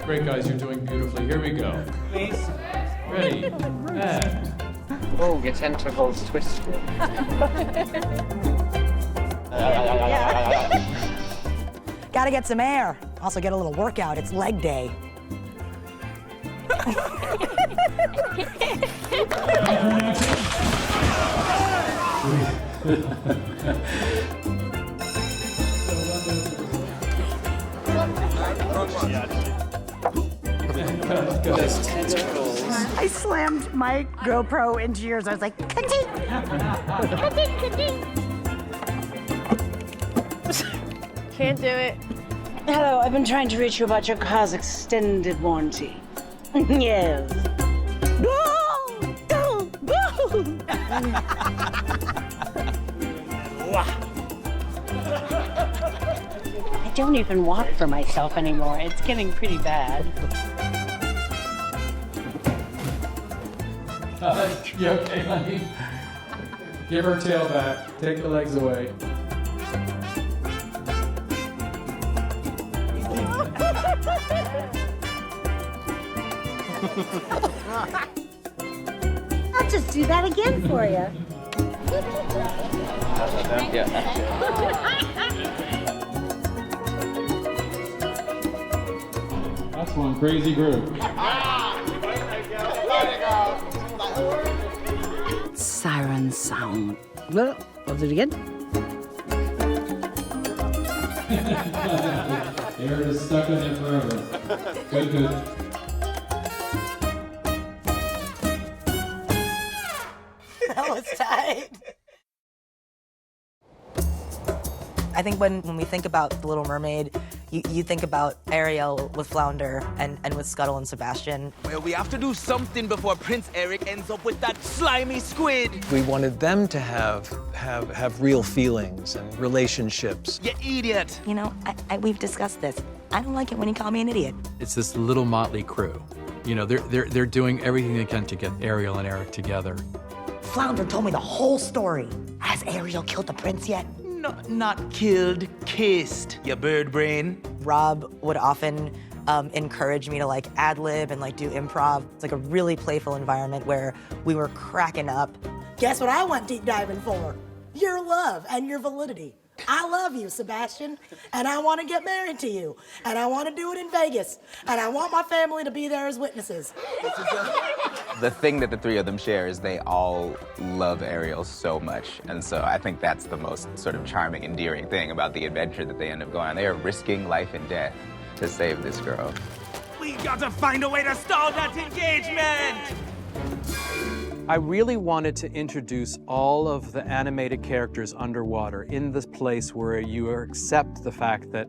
Great, guys, you're doing beautifully. Here we go. Please. Ready, and... Oh, your tentacles twisted. Gotta get some air. Also get a little workout. It's leg day. I slammed my GoPro into yours. I was like, ka-ding! Ka-ding, ka-ding! Can't do it. Hello, I've been trying to reach you about your car's extended warranty. Yes. Go! Go! Go! I don't even walk for myself anymore. It's getting pretty bad. You okay, honey? Give her tail back. Take the legs away. I'll just do that again for you. That's one crazy group. Siren sound. Well, I'll do it again. Air is stuck in there forever. Good, good. That was tight. I think when we think about The Little Mermaid, you think about Ariel with Flounder and with Scuttle and Sebastian. Well, we have to do something before Prince Eric ends up with that slimy squid. We wanted them to have real feelings and relationships. You idiot. You know, we've discussed this. I don't like it when you call me an idiot. It's this little motley crew. You know, they're doing everything they can to get Ariel and Eric together. Flounder told me the whole story. Has Ariel killed the prince yet? No, not killed, kissed. You bird brain. Rob would often encourage me to like ad-lib and like do improv. It's like a really playful environment where we were cracking up. Guess what I went deep diving for? Your love and your validity. I love you, Sebastian, and I want to get married to you, and I want to do it in Vegas, and I want my family to be there as witnesses. The thing that the three of them share is they all love Ariel so much, and so I think that's the most sort of charming, endearing thing about the adventure that they end up going on. They are risking life and death to save this girl. We gotta find a way to stall that engagement! I really wanted to introduce all of the animated characters underwater in this place where you accept the fact that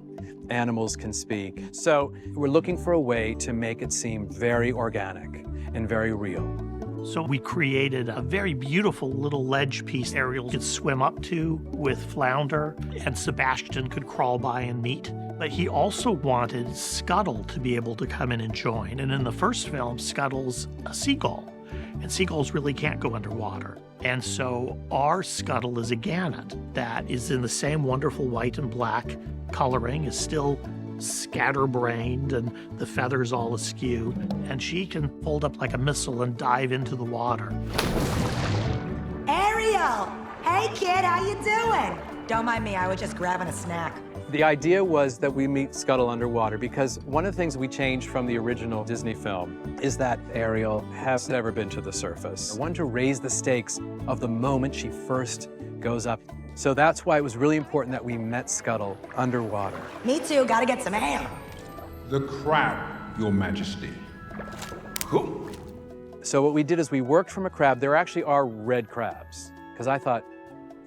animals can speak. So we're looking for a way to make it seem very organic and very real. So we created a very beautiful little ledge piece Ariel could swim up to with Flounder, and Sebastian could crawl by and meet. But he also wanted Scuttle to be able to come in and join. And in the first film, Scuttle's a seagull. And seagulls really can't go underwater. And so our Scuttle is a gannet that is in the same wonderful white and black coloring, is still scatterbrained and the feathers all askew, and she can fold up like a missile and dive into the water. Ariel! Hey kid, how you doing? Don't mind me, I was just grabbing a snack. The idea was that we meet Scuttle underwater because one of the things we changed from the original Disney film is that Ariel has never been to the surface. I wanted to raise the stakes of the moment she first goes up. So that's why it was really important that we met Scuttle underwater. Me too, gotta get some air. The crab, Your Majesty. Cool. So what we did is we worked from a crab. There actually are red crabs, because I thought,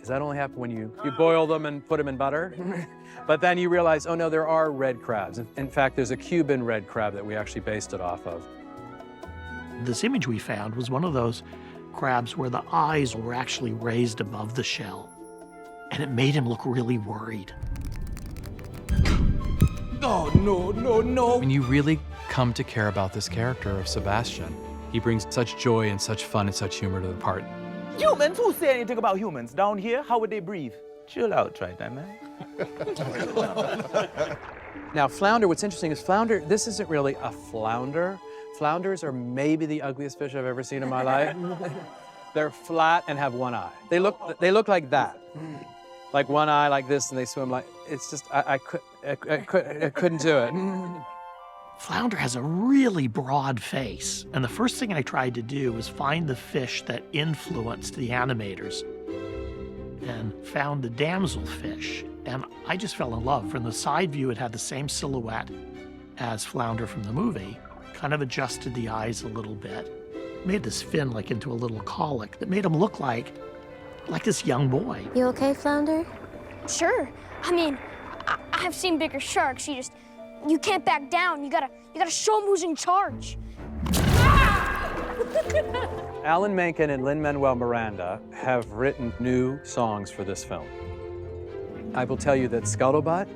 does that only happen when you boil them and put them in butter? But then you realize, oh no, there are red crabs. In fact, there's a Cuban red crab that we actually based it off of. This image we found was one of those crabs where the eyes were actually raised above the shell. And it made him look really worried. Oh, no, no, no. When you really come to care about this character of Sebastian, he brings such joy and such fun and such humor to the part. Humans? Who say anything about humans? Down here, how would they breathe? Chill out, Triton, man. Now, flounder, what's interesting is flounder, this isn't really a flounder. Flounders are maybe the ugliest fish I've ever seen in my life. They're flat and have one eye. They look like that. Like one eye like this, and they swim like, it's just, I couldn't do it. Flounder has a really broad face, and the first thing I tried to do was find the fish that influenced the animators, and found the damselfish, and I just fell in love. From the side view, it had the same silhouette as Flounder from the movie, kind of adjusted the eyes a little bit, made this fin like into a little colic that made him look like this young boy. You okay, Flounder? Sure. I mean, I've seen bigger sharks. You can't back down. You gotta show 'em who's in charge. Alan Menken and Lin-Manuel Miranda have written new songs for this film. I will tell you that Scuttlebutt,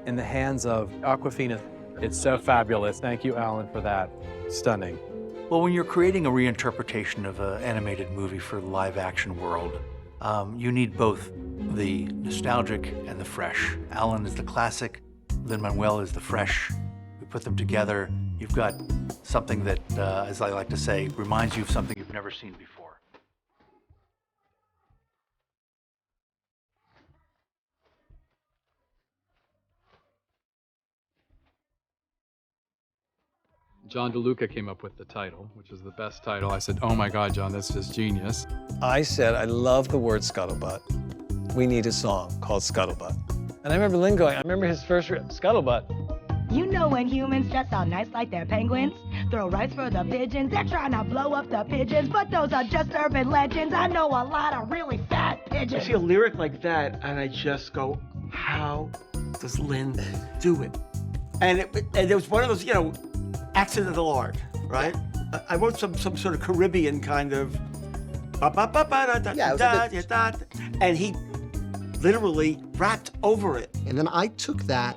in the hands of Awkwafina, it's so fabulous. Thank you, Alan, for that. Stunning. Well, when you're creating a reinterpretation of an animated movie for the live-action world, you need both the nostalgic and the fresh. Alan is the classic, Lin-Manuel is the fresh. We put them together, you've got something that, as I like to say, reminds you of something you've never seen before. John DeLuca came up with the title, which is the best title. I said, oh my God, John, that's just genius. I said, I love the word scuttlebutt. We need a song called Scuttlebutt. And I remember Lynn going, I remember his first scuttlebutt. You know when humans dress all nice like they're penguins, throw rice for the pigeons, they're trying to blow up the pigeons, but those are just urban legends. I know a lot of really fat pigeons. I see a lyric like that, and I just go, how does Lynn do it? And it was one of those, you know, accidental art, right? I wrote some sort of Caribbean kind of, and he literally rapped over it. And then I took that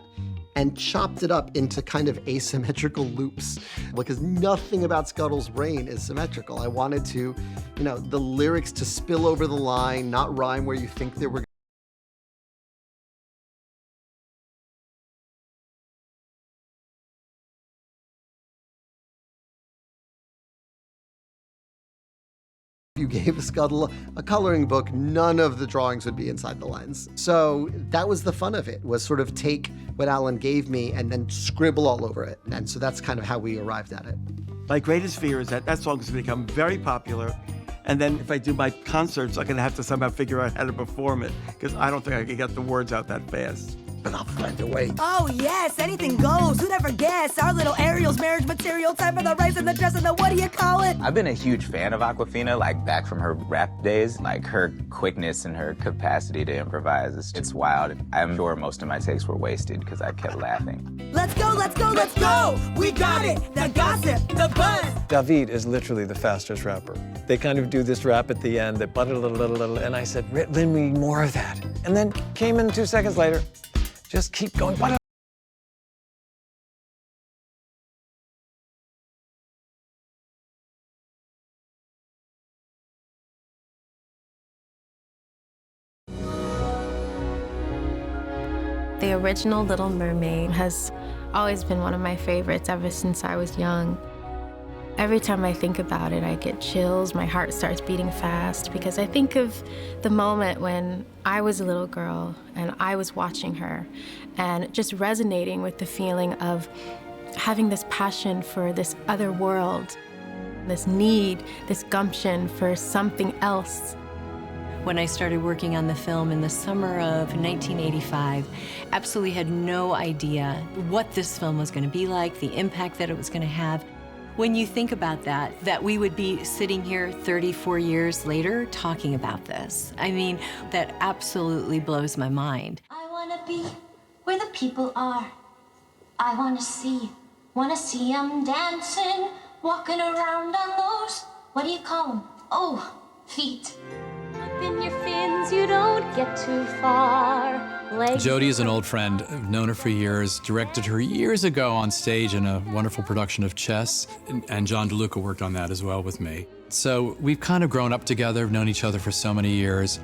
and chopped it up into kind of asymmetrical loops, because nothing about Scuttle's brain is symmetrical. I wanted to, you know, the lyrics to spill over the line, not rhyme where you think they were. If you gave Scuttle a coloring book, none of the drawings would be inside the lines. So that was the fun of it, was sort of take what Alan gave me and then scribble all over it. And so that's kind of how we arrived at it. My greatest fear is that that song is going to become very popular, and then if I do my concerts, I'm going to have to somehow figure out how to perform it, because I don't think I can get the words out that fast. But I'll find a way. Oh yes, anything goes. Who'd ever guess? Our little Ariel's marriage material. Time for the rice and the dress and the what do you call it? I've been a huge fan of Awkwafina, like back from her rap days. Like her quickness and her capacity to improvise, it's wild. I'm sure most of my takes were wasted because I kept laughing. Let's go, let's go, let's go! We got it! The gossip, the buzz! David is literally the fastest rapper. They kind of do this rap at the end, they butt it a little, and I said, Lynn, we need more of that. And then came in 2 seconds later, just keep going. The original Little Mermaid has always been one of my favorites ever since I was young. Every time I think about it, I get chills, my heart starts beating fast, because I think of the moment when I was a little girl and I was watching her and just resonating with the feeling of having this passion for this other world, this need, this gumption for something else. When I started working on the film in the summer of 1985, absolutely had no idea what this film was going to be like, the impact that it was going to have. When you think about that we would be sitting here 34 years later talking about this, I mean, that absolutely blows my mind. I want to be where the people are. I want to see them dancing, walking around on those, what do you call them? Oh, feet. Up in your fins, you don't get too far. Jodie is an old friend. I've known her for years, directed her years ago on stage in a wonderful production of Chess, and John DeLuca worked on that as well with me. So we've kind of grown up together, known each other for so many years.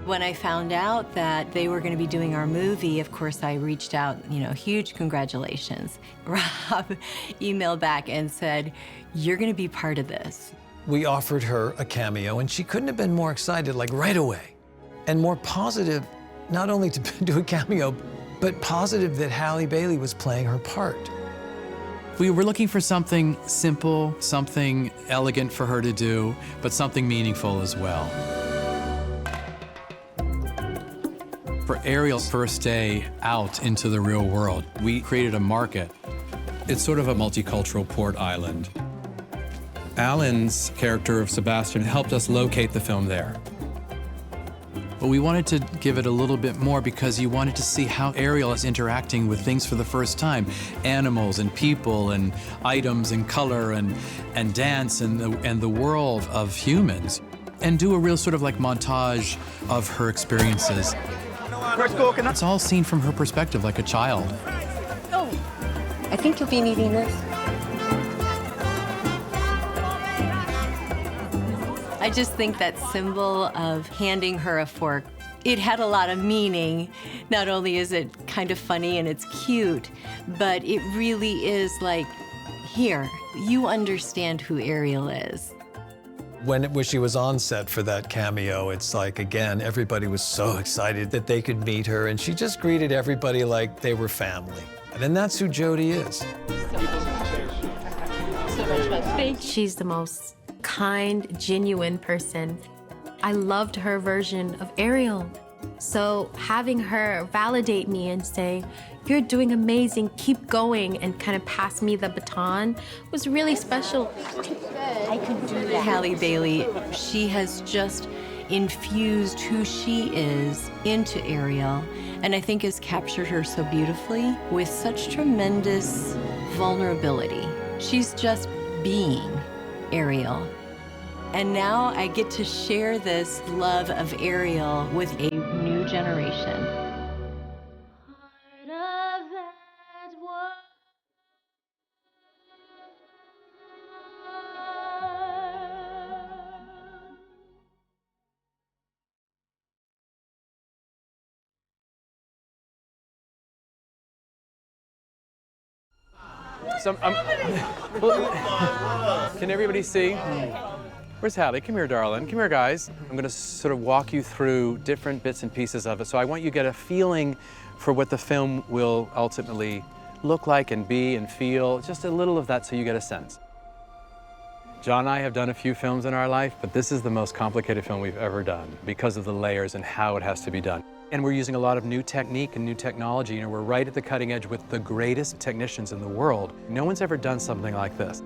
When I found out that they were going to be doing our movie, of course, I reached out, huge congratulations. Rob emailed back and said, "You're going to be part of this." We offered her a cameo, and she couldn't have been more excited, like right away. And more positive, not only to do a cameo, but positive that Halle Bailey was playing her part. We were looking for something simple, something elegant for her to do, but something meaningful as well. For Ariel's first day out into the real world, we created a market. It's sort of a multicultural port island. Alan's character of Sebastian helped us locate the film there. But we wanted to give it a little bit more because you wanted to see how Ariel is interacting with things for the first time. Animals and people and items and color and dance and the world of humans. And do a real sort of like montage of her experiences. It's all seen from her perspective, like a child. Oh, I think you'll be needing this. I just think that symbol of handing her a fork, it had a lot of meaning. Not only is it kind of funny and it's cute, but it really is like, here, you understand who Ariel is. When she was on set for that cameo, it's like, again, everybody was so excited that they could meet her, and she just greeted everybody like they were family. And that's who Jodie is. So much fun. She's the most kind, genuine person. I loved her version of Ariel. So having her validate me and say, "You're doing amazing, keep going," and kind of pass me the baton was really special. I could do that. Halle Bailey, she has just infused who she is into Ariel, and I think has captured her so beautifully with such tremendous vulnerability. She's just being Ariel. And now I get to share this love of Ariel with a new generation. Can everybody see? Where's Halle? Come here, darling. Come here, guys. I'm going to sort of walk you through different bits and pieces of it. So I want you to get a feeling for what the film will ultimately look like and be and feel. Just a little of that so you get a sense. John and I have done a few films in our life, but this is the most complicated film we've ever done because of the layers and how it has to be done. And we're using a lot of new technique and new technology. We're right at the cutting edge with the greatest technicians in the world. No one's ever done something like this.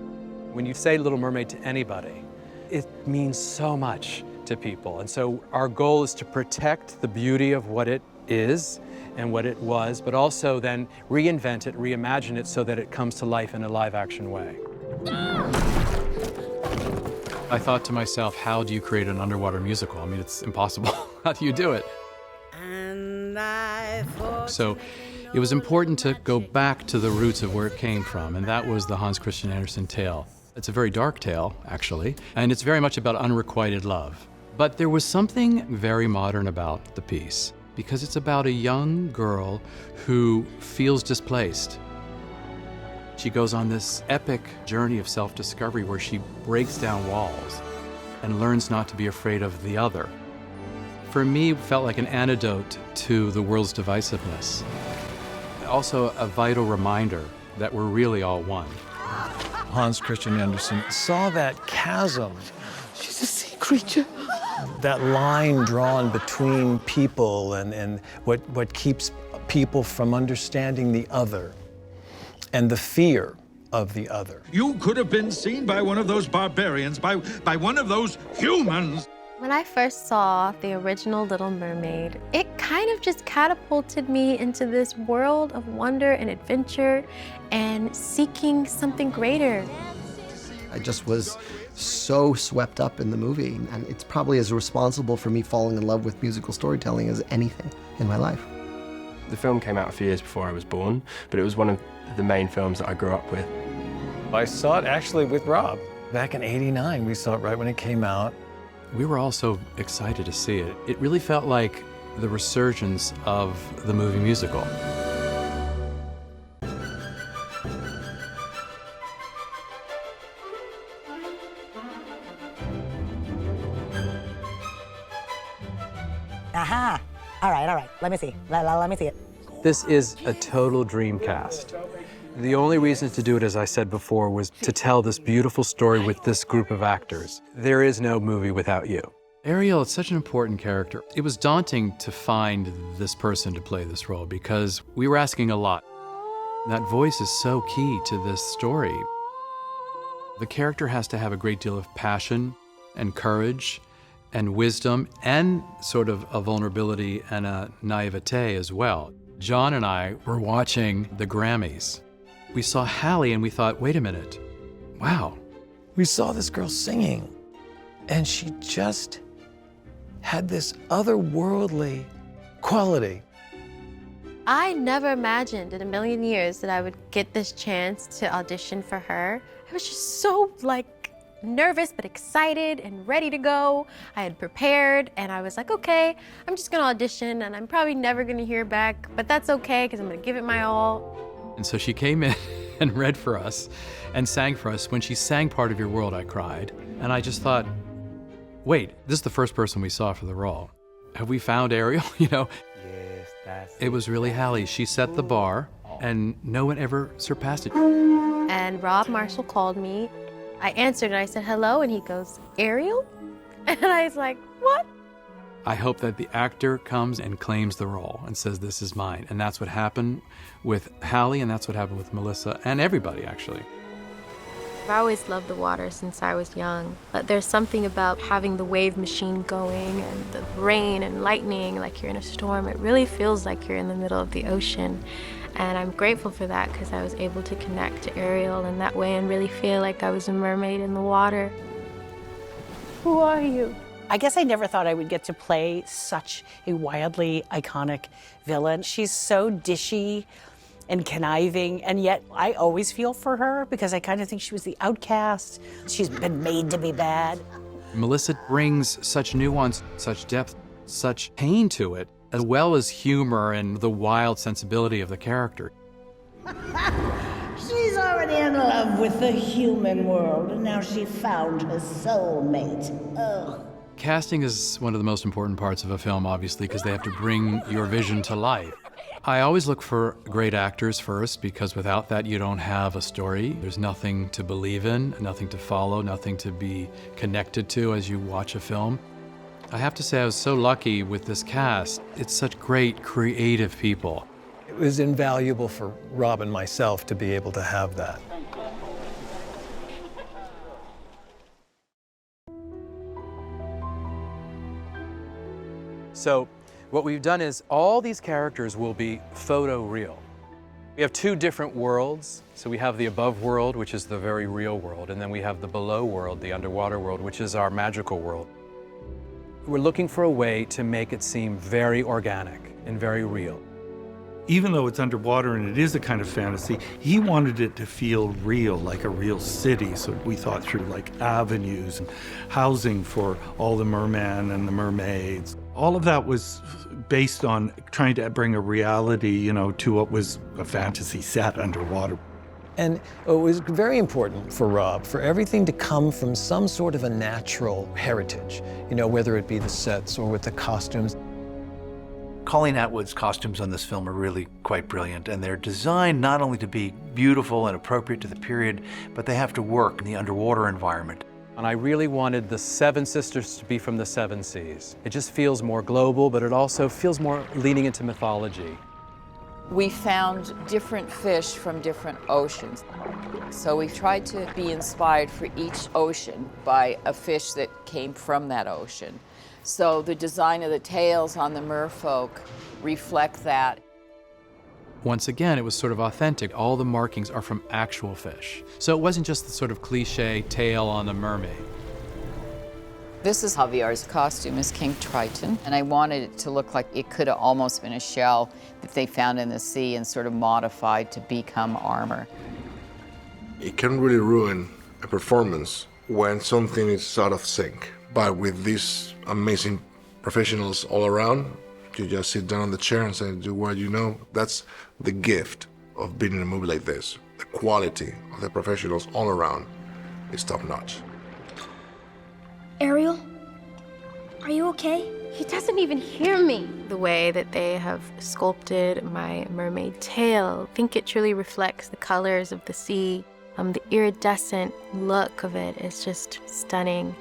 When you say Little Mermaid to anybody, it means so much to people. And so our goal is to protect the beauty of what it is and what it was, but also then reinvent it, reimagine it so that it comes to life in a live-action way. I thought to myself, how do you create an underwater musical? I mean, it's impossible. How do you do it? So it was important to go back to the roots of where it came from, and that was the Hans Christian Andersen tale. It's a very dark tale, actually, and it's very much about unrequited love. But there was something very modern about the piece, because it's about a young girl who feels displaced. She goes on this epic journey of self-discovery where she breaks down walls and learns not to be afraid of the other. For me, it felt like an antidote to the world's divisiveness. Also a vital reminder that we're really all one. Hans Christian Andersen saw that chasm. She's a sea creature. That line drawn between people and what keeps people from understanding the other and the fear of the other. You could have been seen by one of those barbarians, by one of those humans. When I first saw the original Little Mermaid, it kind of just catapulted me into this world of wonder and adventure and seeking something greater. I just was so swept up in the movie, and it's probably as responsible for me falling in love with musical storytelling as anything in my life. The film came out a few years before I was born, but it was one of the main films that I grew up with. I saw it actually with Rob. Back in '89, we saw it right when it came out. We were all so excited to see it. It really felt like the resurgence of the movie musical. Aha! All right. Let me see. Let me see it. This is a total dream cast. The only reason to do it, as I said before, was to tell this beautiful story with this group of actors. There is no movie without you. Ariel is such an important character. It was daunting to find this person to play this role because we were asking a lot. That voice is so key to this story. The character has to have a great deal of passion and courage and wisdom and sort of a vulnerability and a naivete as well. John and I were watching the Grammys. We saw Halle and we thought, wait a minute, wow. We saw this girl singing, and she just had this otherworldly quality. I never imagined in a million years that I would get this chance to audition for her. I was just so nervous but excited and ready to go. I had prepared and I was like, okay, I'm just gonna audition and I'm probably never gonna hear back, but that's okay because I'm gonna give it my all. And so she came in and read for us and sang for us. When she sang Part of Your World, I cried. And I just thought, wait, this is the first person we saw for the role. Have we found Ariel? It was really Halle. She set the bar and no one ever surpassed it. And Rob Marshall called me. I answered and I said, hello, and he goes, Ariel? And I was like, what? I hope that the actor comes and claims the role and says, this is mine. And that's what happened with Halle, and that's what happened with Melissa, and everybody, actually. I've always loved the water since I was young, but there's something about having the wave machine going and the rain and lightning like you're in a storm. It really feels like you're in the middle of the ocean. And I'm grateful for that because I was able to connect to Ariel in that way and really feel like I was a mermaid in the water. Who are you? I guess I never thought I would get to play such a wildly iconic villain. She's so dishy and conniving, and yet I always feel for her because I kind of think she was the outcast. She's been made to be bad. Melissa brings such nuance, such depth, such pain to it, as well as humor and the wild sensibility of the character. She's already in love with the human world, and now she found her soulmate. Oh. Casting is one of the most important parts of a film, obviously, because they have to bring your vision to life. I always look for great actors first, because without that, you don't have a story. There's nothing to believe in, nothing to follow, nothing to be connected to as you watch a film. I have to say I was so lucky with this cast. It's such great, creative people. It was invaluable for Rob and myself to be able to have that. So what we've done is all these characters will be photo real. We have two different worlds. So we have the above world, which is the very real world, and then we have the below world, the underwater world, which is our magical world. We're looking for a way to make it seem very organic and very real. Even though it's underwater and it is a kind of fantasy, he wanted it to feel real, like a real city. So we thought through like avenues and housing for all the mermen and the mermaids. All of that was based on trying to bring a reality, to what was a fantasy set underwater. And it was very important for Rob for everything to come from some sort of a natural heritage, whether it be the sets or with the costumes. Colleen Atwood's costumes on this film are really quite brilliant, and they're designed not only to be beautiful and appropriate to the period, but they have to work in the underwater environment. And I really wanted the Seven Sisters to be from the Seven Seas. It just feels more global, but it also feels more leaning into mythology. We found different fish from different oceans. So we tried to be inspired for each ocean by a fish that came from that ocean. So the design of the tails on the merfolk reflect that. Once again, it was sort of authentic. All the markings are from actual fish. So it wasn't just the sort of cliche tail on a mermaid. This is Javier's costume as King Triton, and I wanted it to look like it could have almost been a shell that they found in the sea and sort of modified to become armor. It can really ruin a performance when something is out of sync. But with these amazing professionals all around, you just sit down on the chair and say, do what you know. That's the gift of being in a movie like this. The quality of the professionals all around is top-notch. Ariel, are you okay? He doesn't even hear me. The way that they have sculpted my mermaid tail, I think it truly reflects the colors of the sea. The iridescent look of it is just stunning.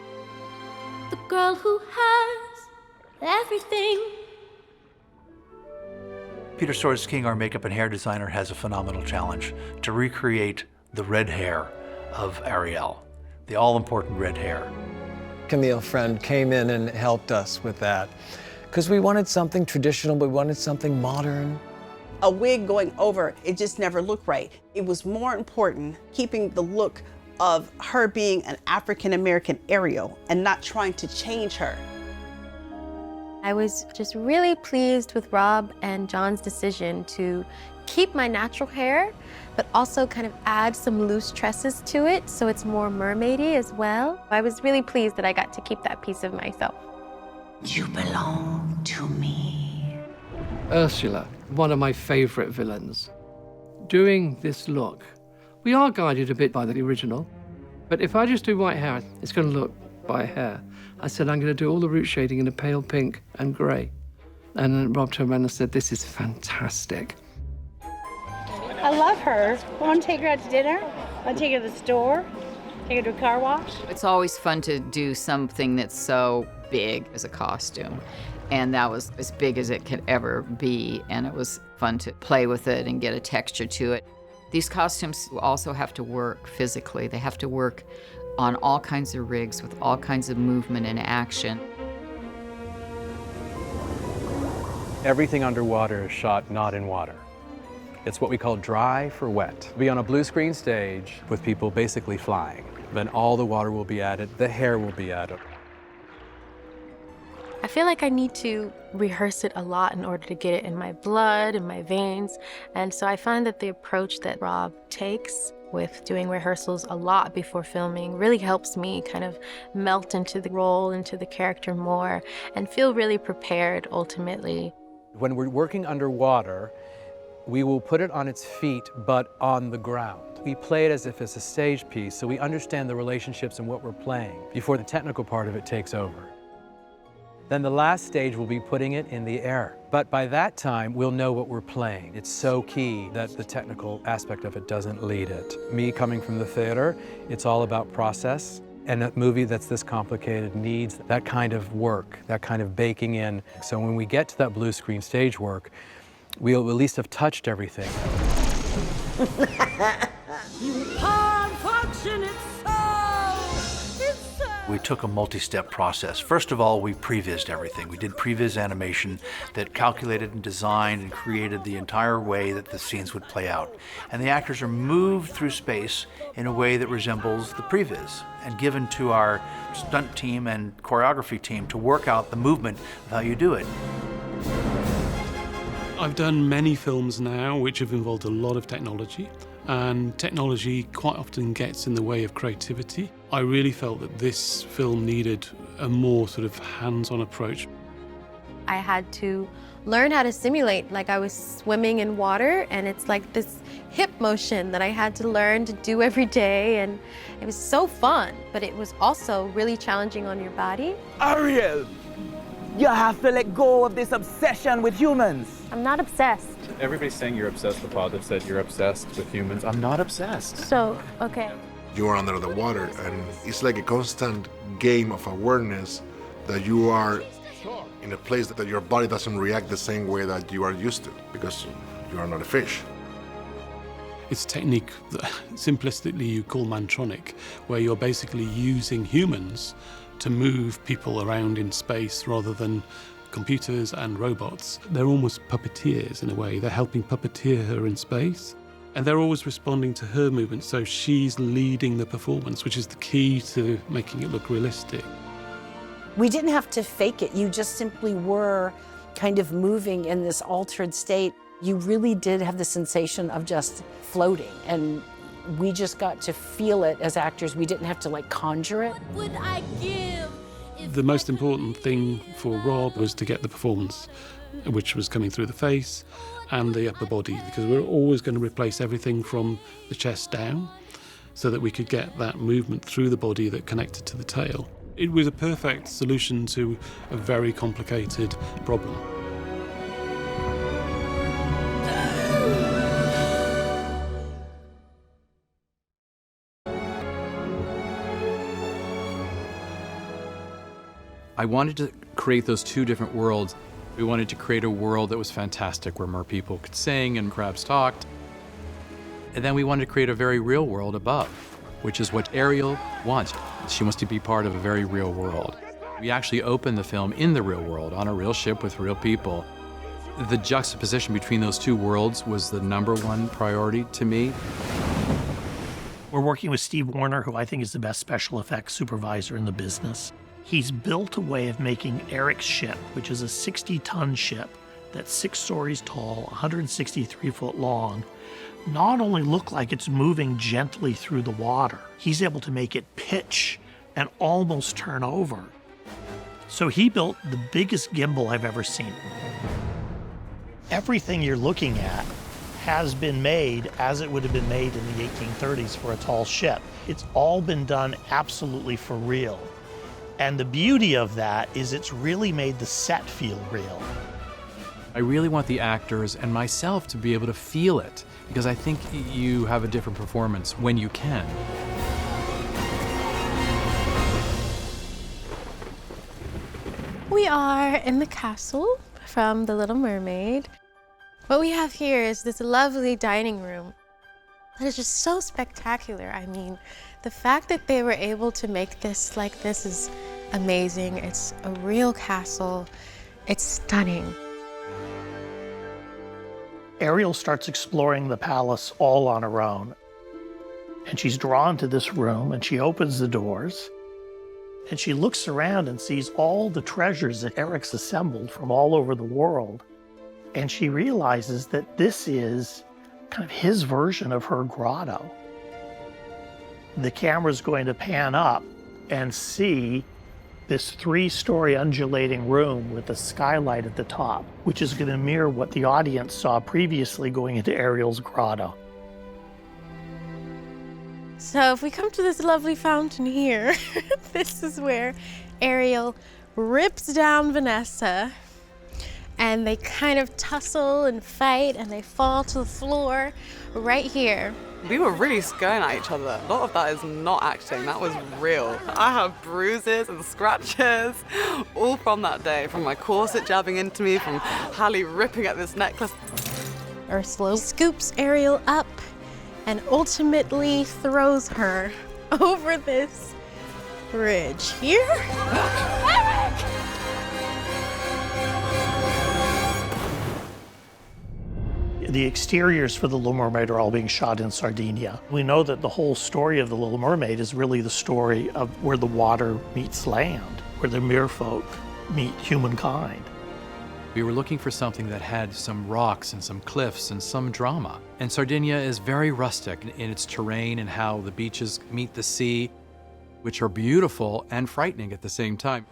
The girl who has everything. Peter Soares-King, our makeup and hair designer, has a phenomenal challenge to recreate the red hair of Arielle, the all-important red hair. Camille Friend came in and helped us with that because we wanted something traditional, we wanted something modern. A wig going over, it just never looked right. It was more important keeping the look of her being an African-American Ariel and not trying to change her. I was just really pleased with Rob and John's decision to keep my natural hair, but also kind of add some loose tresses to it so it's more mermaidy as well. I was really pleased that I got to keep that piece of myself. You belong to me. Ursula, one of my favorite villains. Doing this look, we are guided a bit by the original, but if I just do white hair, it's going to look by hair. I said, I'm going to do all the root shading in a pale pink and grey. And then Rob turned around and said, this is fantastic. I love her. Want to take her out to dinner? Want to take her to the store? Take her to a car wash? It's always fun to do something that's so big as a costume. And that was as big as it could ever be. And it was fun to play with it and get a texture to it. These costumes also have to work physically. They have to work on all kinds of rigs with all kinds of movement and action. Everything underwater is shot not in water. It's what we call dry for wet. We'll be on a blue screen stage with people basically flying. Then all the water will be added, the hair will be added. I feel like I need to rehearse it a lot in order to get it in my blood, in my veins. And so I find that the approach that Rob takes with doing rehearsals a lot before filming really helps me kind of melt into the role, into the character more, and feel really prepared ultimately. When we're working underwater, we will put it on its feet, but on the ground. We play it as if it's a stage piece, so we understand the relationships and what we're playing before the technical part of it takes over. Then the last stage will be putting it in the air. But by that time, we'll know what we're playing. It's so key that the technical aspect of it doesn't lead it. Me coming from the theater, it's all about process. And a movie that's this complicated needs that kind of work, that kind of baking in. So when we get to that blue screen stage work, we'll at least have touched everything. You can't function it We took a multi-step process. First of all, we prevised everything. We did previs animation that calculated and designed and created the entire way that the scenes would play out. And the actors are moved through space in a way that resembles the previs and given to our stunt team and choreography team to work out the movement of how you do it. I've done many films now which have involved a lot of technology, and technology quite often gets in the way of creativity. I really felt that this film needed a more sort of hands-on approach. I had to learn how to simulate like I was swimming in water, and it's like this hip motion that I had to learn to do every day, and it was so fun, but it was also really challenging on your body. Ariel, you have to let go of this obsession with humans. I'm not obsessed. Everybody's saying you're obsessed with Bob. They've said you're obsessed with humans. I'm not obsessed. So, okay. You are under the water, and it's like a constant game of awareness that you are in a place that your body doesn't react the same way that you are used to, because you are not a fish. It's a technique that simplistically you call mantronic, where you're basically using humans to move people around in space rather than computers and robots. They're almost puppeteers in a way. They're helping puppeteer her in space. And they're always responding to her movements, so she's leading the performance, which is the key to making it look realistic. We didn't have to fake it. You just simply were kind of moving in this altered state. You really did have the sensation of just floating, and we just got to feel it as actors. We didn't have to like conjure it. What would I give The most important thing for Rob was to get the performance, which was coming through the face and the upper body, because we were always going to replace everything from the chest down so that we could get that movement through the body that connected to the tail. It was a perfect solution to a very complicated problem. I wanted to create those two different worlds. We wanted to create a world that was fantastic, where merpeople could sing and crabs talked. And then we wanted to create a very real world above, which is what Arielle wants. She wants to be part of a very real world. We actually opened the film in the real world, on a real ship with real people. The juxtaposition between those two worlds was the #1 priority to me. We're working with Steve Warner, who I think is the best special effects supervisor in the business. He's built a way of making Eric's ship, which is a 60-ton ship that's 6 stories tall, 163 foot long, not only look like it's moving gently through the water, he's able to make it pitch and almost turn over. So he built the biggest gimbal I've ever seen. Everything you're looking at has been made as it would have been made in the 1830s for a tall ship. It's all been done absolutely for real. And the beauty of that is it's really made the set feel real. I really want the actors and myself to be able to feel it, because I think you have a different performance when you can. We are in the castle from The Little Mermaid. What we have here is this lovely dining room that is just so spectacular. I mean, the fact that they were able to make this like this is amazing. It's a real castle. It's stunning. Arielle starts exploring the palace all on her own. And she's drawn to this room, and she opens the doors. And she looks around and sees all the treasures that Eric's assembled from all over the world. And she realizes that this is kind of his version of her grotto. The camera's going to pan up and see this 3-story undulating room with a skylight at the top, which is going to mirror what the audience saw previously going into Arielle's grotto. So if we come to this lovely fountain here, this is where Arielle rips down Vanessa, and they kind of tussle and fight, and they fall to the floor right here. We were really going at each other. A lot of that is not acting, that was real. I have bruises and scratches, all from that day, from my corset jabbing into me, from Halle ripping at this necklace. Ursula scoops Arielle up and ultimately throws her over this bridge here. Eric! The exteriors for The Little Mermaid are all being shot in Sardinia. We know that the whole story of The Little Mermaid is really the story of where the water meets land, where the merfolk meet humankind. We were looking for something that had some rocks and some cliffs and some drama. And Sardinia is very rustic in its terrain and how the beaches meet the sea, which are beautiful and frightening at the same time.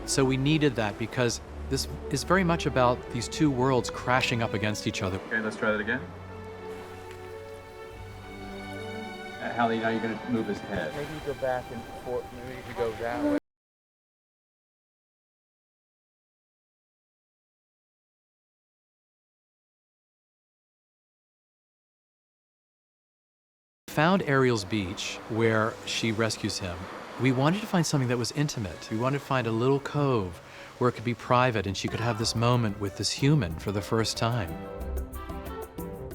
So we needed that because this is very much about these two worlds crashing up against each other. Okay, let's try that again. Halle, now you're going to move his head. Maybe you go back and forth, maybe you go that way. Found Arielle's beach where she rescues him. We wanted to find something that was intimate. We wanted to find a little cove where it could be private and she could have this moment with this human for the first time.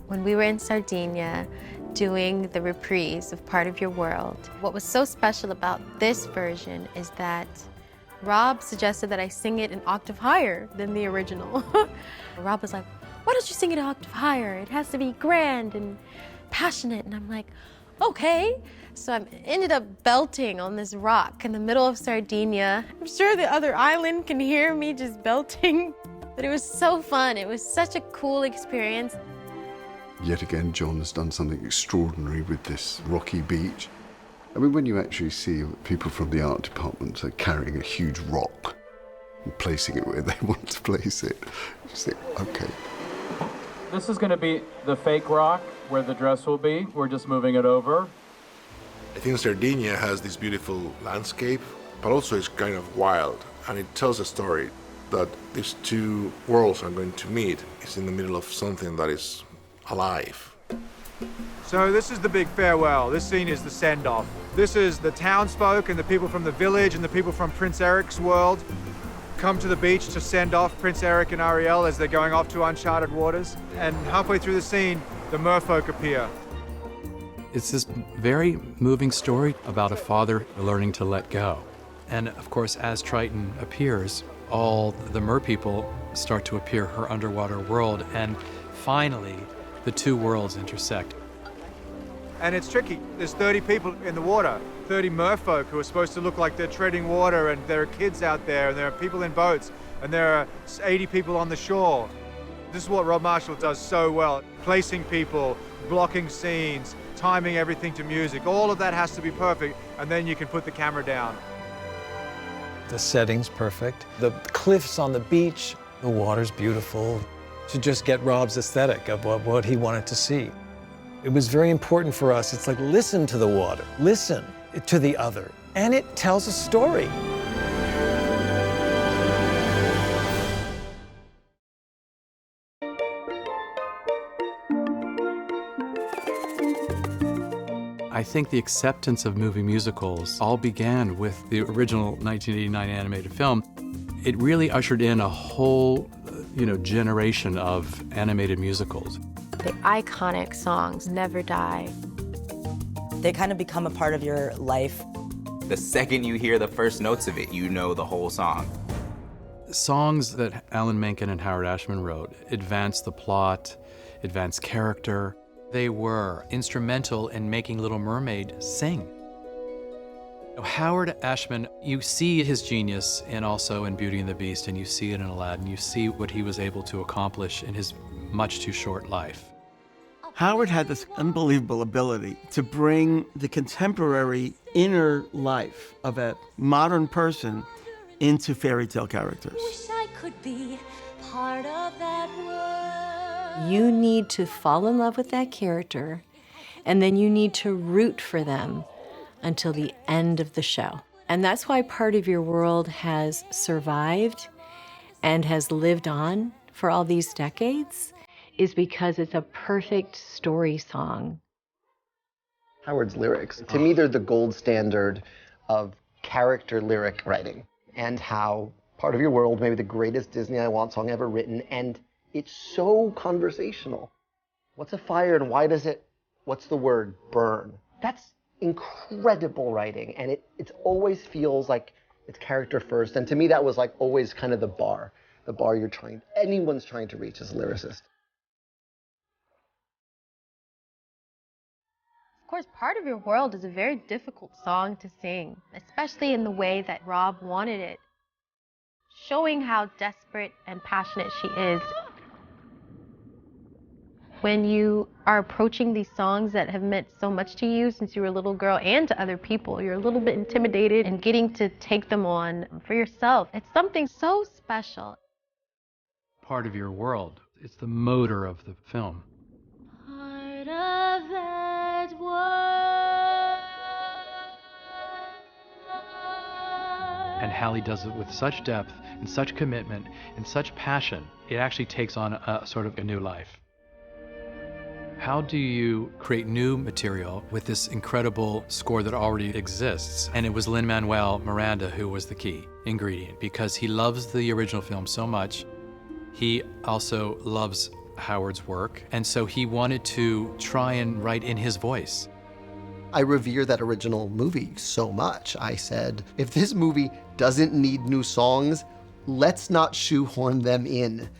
When we were in Sardinia doing the reprise of Part of Your World, what was so special about this version is that Rob suggested that I sing it an octave higher than the original. Rob was like, why don't you sing it an octave higher? It has to be grand and passionate. And I'm like, okay. So I ended up belting on this rock in the middle of Sardinia. I'm sure the other island can hear me just belting, but it was so fun. It was such a cool experience. Yet again, John has done something extraordinary with this rocky beach. I mean, when you actually see people from the art department carrying a huge rock and placing it where they want to place it, you just think, okay. This is going to be the fake rock where the dress will be. We're just moving it over. I think Sardinia has this beautiful landscape, but also it's kind of wild, and it tells a story that these two worlds are going to meet. It's in the middle of something that is alive. So this is the big farewell. This scene is the send-off. This is the townsfolk and the people from the village and the people from Prince Eric's world come to the beach to send off Prince Eric and Arielle as they're going off to uncharted waters. And halfway through the scene, the merfolk appear. It's this very moving story about a father learning to let go. And of course, as Triton appears, all the mer people start to appear her underwater world, and finally, the two worlds intersect. And it's tricky. There's 30 people in the water, 30 merfolk who are supposed to look like they're treading water, and there are kids out there, and there are people in boats, and there are 80 people on the shore. This is what Rob Marshall does so well, placing people, blocking scenes, timing everything to music. All of that has to be perfect, and then you can put the camera down. The setting's perfect. The cliffs on the beach, the water's beautiful. To just get Rob's aesthetic of what he wanted to see. It was very important for us. It's like, listen to the water, listen to the other, and it tells a story. I think the acceptance of movie musicals all began with the original 1989 animated film. It really ushered in a whole, generation of animated musicals. The iconic songs never die. They kind of become a part of your life. The second you hear the first notes of it, you know the whole song. Songs that Alan Menken and Howard Ashman wrote advanced the plot, advanced character. They were instrumental in making Little Mermaid sing. Howard Ashman, you see his genius and also in Beauty and the Beast, and you see it in Aladdin. You see what he was able to accomplish in his much too short life. Howard had this unbelievable ability to bring the contemporary inner life of a modern person into fairy tale characters. Wish I could be part of that world. You need to fall in love with that character, and then you need to root for them until the end of the show. And that's why part of your world has survived and has lived on for all these decades, is because it's a perfect story song. Howard's lyrics, to me, they're the gold standard of character lyric writing, and how part of your world, maybe the greatest Disney I Want song ever written, and it's so conversational. What's a fire and why does it, what's the word, burn? That's incredible writing, and it always feels like it's character first, and to me that was like always kind of the bar anyone's trying to reach as a lyricist. Of course, Part of Your World is a very difficult song to sing, especially in the way that Rob wanted it, showing how desperate and passionate she is. When you are approaching these songs that have meant so much to you since you were a little girl and to other people, you're a little bit intimidated and getting to take them on for yourself. It's something so special. Part of Your World. It's the motor of the film. Part of that world. And Halle does it with such depth and such commitment and such passion, it actually takes on a sort of a new life. How do you create new material with this incredible score that already exists? And it was Lin-Manuel Miranda who was the key ingredient, because he loves the original film so much. He also loves Howard's work, and so he wanted to try and write in his voice. I revere that original movie so much. I said, if this movie doesn't need new songs, let's not shoehorn them in.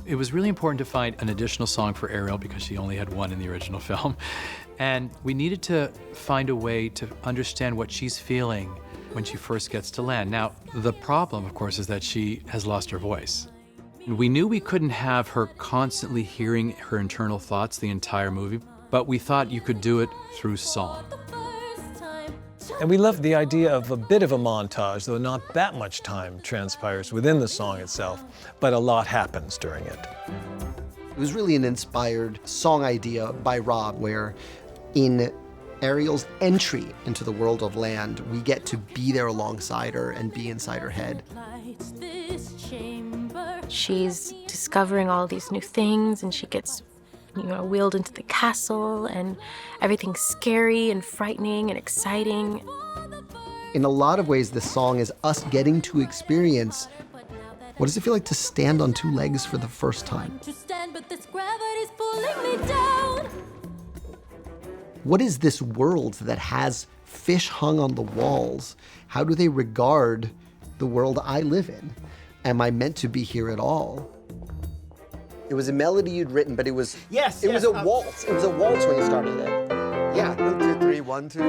It was really important to find an additional song for Arielle because she only had one in the original film. And we needed to find a way to understand what she's feeling when she first gets to land. Now, the problem, of course, is that she has lost her voice. We knew we couldn't have her constantly hearing her internal thoughts the entire movie, but we thought you could do it through song. And we love the idea of a bit of a montage, though not that much time transpires within the song itself, but a lot happens during it. It was really an inspired song idea by Rob, where in Ariel's entry into the world of land, we get to be there alongside her and be inside her head. She's discovering all these new things, and she gets, wheeled into the castle, and everything's scary and frightening and exciting. In a lot of ways, this song is us getting to experience what does it feel like to stand on two legs for the first time? What is this world that has fish hung on the walls? How do they regard the world I live in? Am I meant to be here at all? It was a melody you'd written, but it was was a waltz. It was a waltz when you started it. Yeah, 1, 2, 3, 1, 2, 3,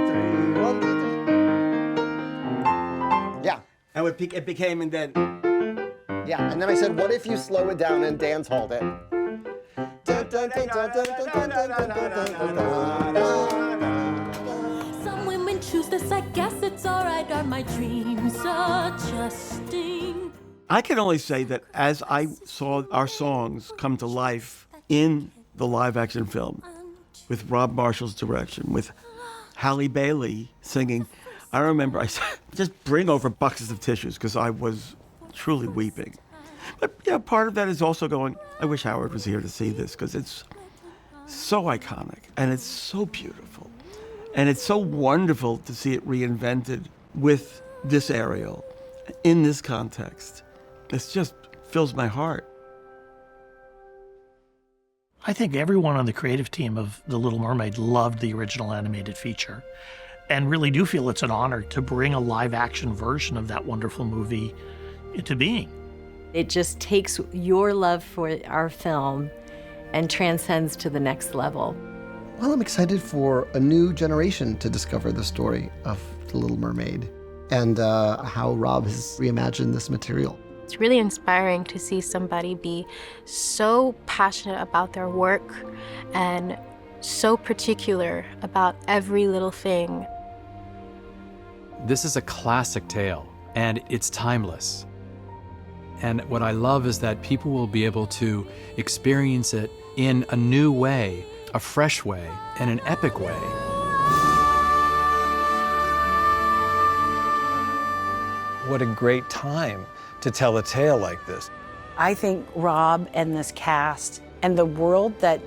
1, 2, 3. Yeah. And it became, and then. Yeah, and then I said, what if you slow it down and dance halled it? Some women choose this, I guess it's alright. Are my dreams adjusting? I can only say that as I saw our songs come to life in the live action film, with Rob Marshall's direction, with Halle Bailey singing, I remember I said, just bring over buckets of tissues because I was truly weeping. But yeah, part of that is also going, I wish Howard was here to see this because it's so iconic and it's so beautiful. And it's so wonderful to see it reinvented with this Ariel in this context. It just fills my heart. I think everyone on the creative team of The Little Mermaid loved the original animated feature and really do feel it's an honor to bring a live action version of that wonderful movie into being. It just takes your love for our film and transcends to the next level. Well, I'm excited for a new generation to discover the story of The Little Mermaid and how Rob has reimagined this material. It's really inspiring to see somebody be so passionate about their work and so particular about every little thing. This is a classic tale, and it's timeless. And what I love is that people will be able to experience it in a new way, a fresh way, and an epic way. What a great time to tell a tale like this. I think Rob and this cast and the world that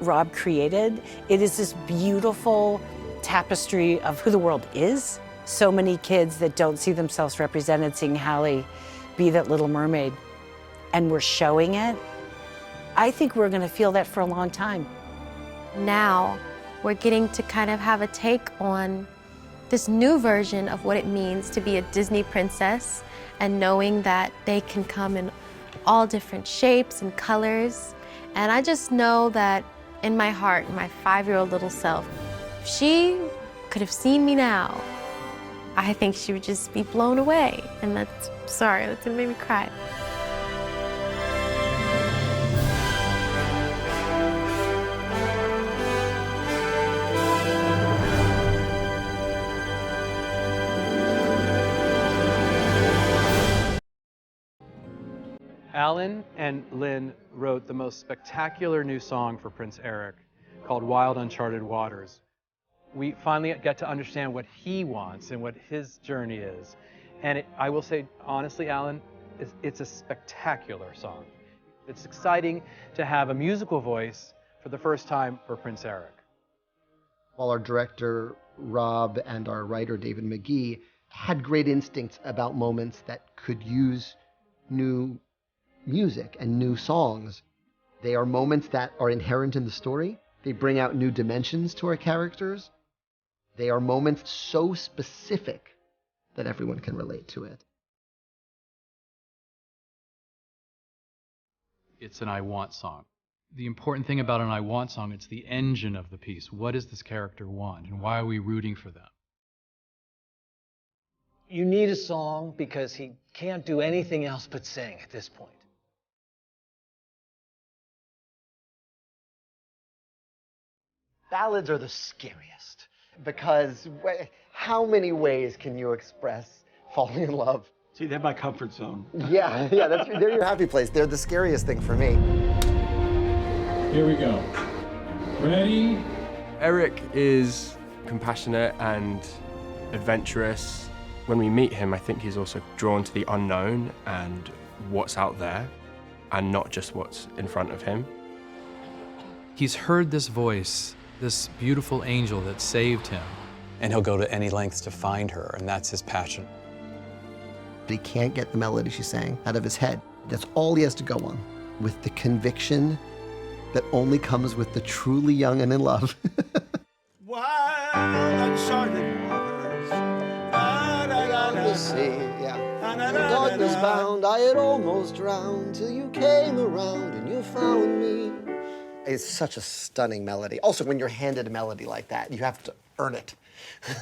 Rob created, it is this beautiful tapestry of who the world is. So many kids that don't see themselves represented seeing Halle be that Little Mermaid, and we're showing it. I think we're gonna feel that for a long time. Now, we're getting to kind of have a take on this new version of what it means to be a Disney princess, and knowing that they can come in all different shapes and colors. And I just know that in my heart, my 5-year-old little self, if she could have seen me now, I think she would just be blown away. And that's made me cry. Alan and Lynn wrote the most spectacular new song for Prince Eric called Wild Uncharted Waters. We finally get to understand what he wants and what his journey is. And I will say, honestly, Alan, it's a spectacular song. It's exciting to have a musical voice for the first time for Prince Eric. While our director, Rob, and our writer, David Magee, had great instincts about moments that could use new music and new songs, they are moments that are inherent in the story. They bring out new dimensions to our characters. They are moments so specific that everyone can relate to it. It's an I want song. The important thing about an I want song, it's the engine of the piece. What does this character want, and why are we rooting for them? You need a song because he can't do anything else but sing at this point. Ballads are the scariest because how many ways can you express falling in love? See, they're my comfort zone. Yeah, they're your happy place. They're the scariest thing for me. Here we go. Ready? Eric is compassionate and adventurous. When we meet him, I think he's also drawn to the unknown and what's out there, and not just what's in front of him. He's heard this voice, this beautiful angel that saved him. And he'll go to any lengths to find her, and that's his passion. He can't get the melody she sang out of his head. That's all he has to go on, with the conviction that only comes with the truly young and in love. Wild uncharted waters. The sea, yeah. In darkness bound, I had almost drowned till you came around and you found me. It's such a stunning melody. Also, when you're handed a melody like that, you have to earn it.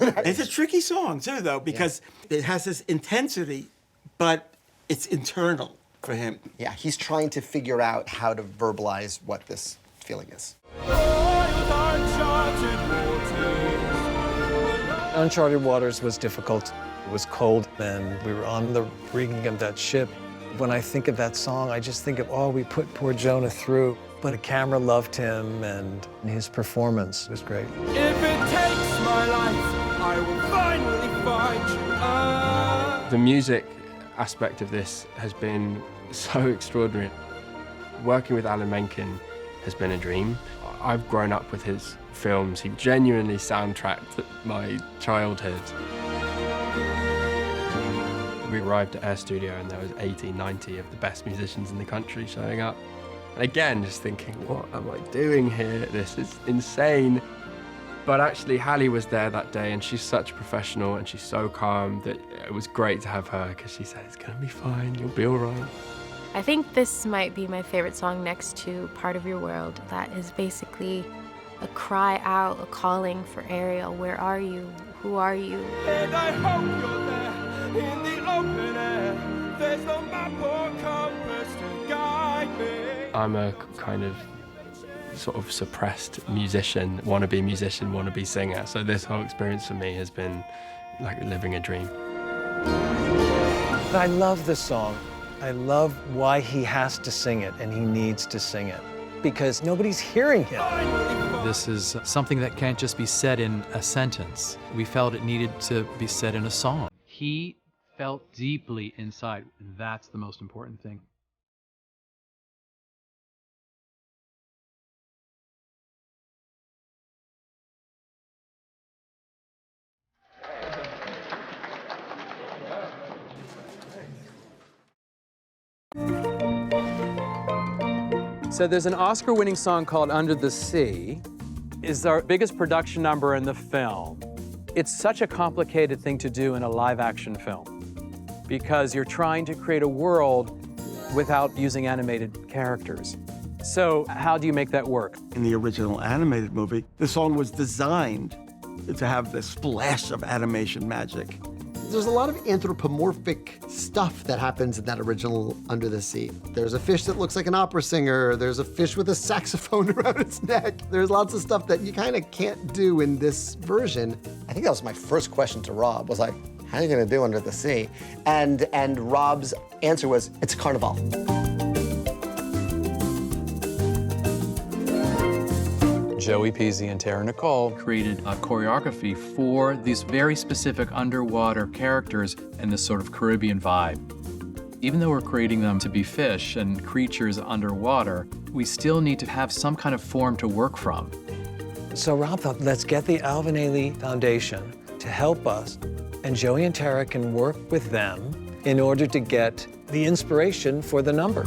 It's a tricky song, too, though, because it has this intensity, but it's internal for him. Yeah, he's trying to figure out how to verbalize what this feeling is. Uncharted Waters was difficult. It was cold, and we were on the rigging of that ship. When I think of that song, I just think of, oh, we put poor Jonah through. But the camera loved him, and his performance was great. If it takes my life, I will finally find you. The music aspect of this has been so extraordinary. Working with Alan Menken has been a dream. I've grown up with his films. He genuinely soundtracked my childhood. We arrived at Air Studio and there was 80, 90 of the best musicians in the country showing up. And again, just thinking, what am I doing here? This is insane. But actually, Halle was there that day, and she's such a professional, and she's so calm that it was great to have her, because she said, it's gonna be fine, you'll be all right. I think this might be my favorite song next to Part of Your World. That is basically a cry out, a calling for Ariel. Where are you? Who are you? And I hope you're there in the open air. There's no map or compass to guide me. I'm a kind of sort of suppressed musician, wannabe singer. So this whole experience for me has been like living a dream. I love this song. I love why he has to sing it and he needs to sing it, because nobody's hearing him. This is something that can't just be said in a sentence. We felt it needed to be said in a song. He felt deeply inside, and that's the most important thing. So there's an Oscar-winning song called Under the Sea. It's our biggest production number in the film. It's such a complicated thing to do in a live-action film because you're trying to create a world without using animated characters. So how do you make that work? In the original animated movie, the song was designed to have this splash of animation magic. There's a lot of anthropomorphic stuff that happens in that original Under the Sea. There's a fish that looks like an opera singer. There's a fish with a saxophone around its neck. There's lots of stuff that you kind of can't do in this version. I think that was my first question to Rob, was like, how are you gonna do Under the Sea? And Rob's answer was, it's a carnival. Joey Peasy and Tara Nicole created a choreography for these very specific underwater characters and this sort of Caribbean vibe. Even though we're creating them to be fish and creatures underwater, we still need to have some kind of form to work from. So Rob thought, let's get the Alvin Ailey Foundation to help us, and Joey and Tara can work with them in order to get the inspiration for the number.